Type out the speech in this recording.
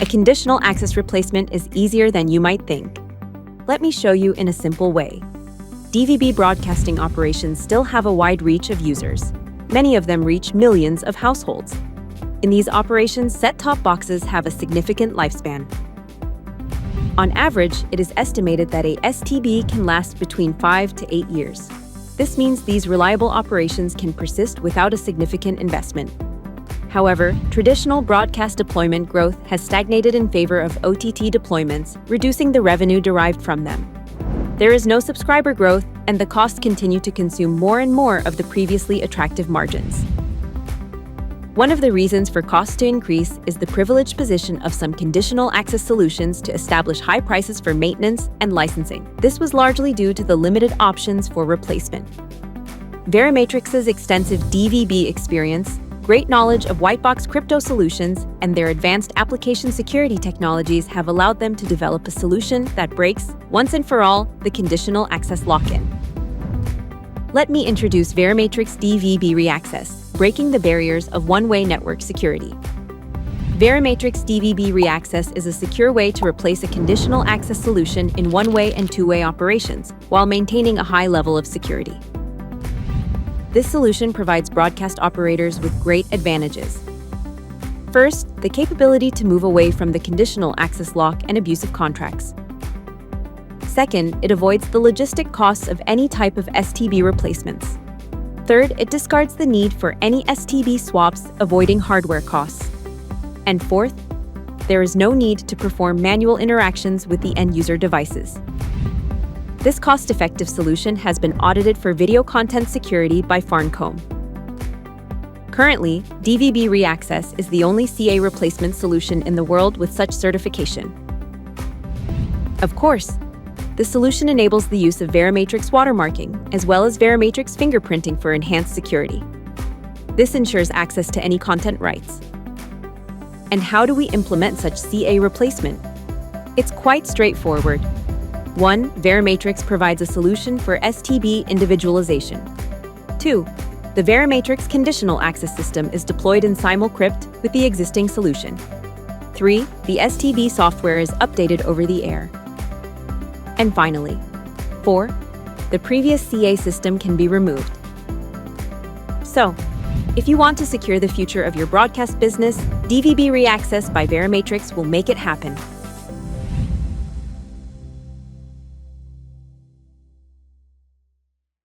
A conditional access replacement is easier than you might think. Let me show you in a simple way. DVB broadcasting operations still have a wide reach of users. Many of them reach millions of households. In these operations, set-top boxes have a significant lifespan. On average, it is estimated that a STB can last between 5 to 8 years. This means these reliable operations can persist without a significant investment. However, traditional broadcast deployment growth has stagnated in favor of OTT deployments, reducing the revenue derived from them. There is no subscriber growth, and the costs continue to consume more and more of the previously attractive margins. One of the reasons for costs to increase is the privileged position of some conditional access solutions to establish high prices for maintenance and licensing. This was largely due to the limited options for replacement. Verimatrix's extensive DVB experience, great knowledge of white-box crypto solutions, and their advanced application security technologies have allowed them to develop a solution that breaks, once and for all, the conditional access lock-in. Let me introduce Verimatrix DVB ReAccess, breaking the barriers of one-way network security. Verimatrix DVB ReAccess is a secure way to replace a conditional access solution in one-way and two-way operations, while maintaining a high level of security. This solution provides broadcast operators with great advantages. First, the capability to move away from the conditional access lock and abusive contracts. Second, it avoids the logistic costs of any type of STB replacements. Third, it discards the need for any STB swaps, avoiding hardware costs. And fourth, there is no need to perform manual interactions with the end-user devices. This cost-effective solution has been audited for video content security by Farncombe. Currently, DVB ReAccess is the only CA replacement solution in the world with such certification. Of course, the solution enables the use of Verimatrix watermarking, as well as Verimatrix fingerprinting for enhanced security. This ensures access to any content rights. And how do we implement such CA replacement? It's quite straightforward. 1. Verimatrix provides a solution for STB individualization. 2. The Verimatrix conditional access system is deployed in simulcrypt with the existing solution. 3. The STB software is updated over the air. And finally, 4. The previous CA system can be removed. So, if you want to secure the future of your broadcast business, DVB ReAccess by Verimatrix will make it happen.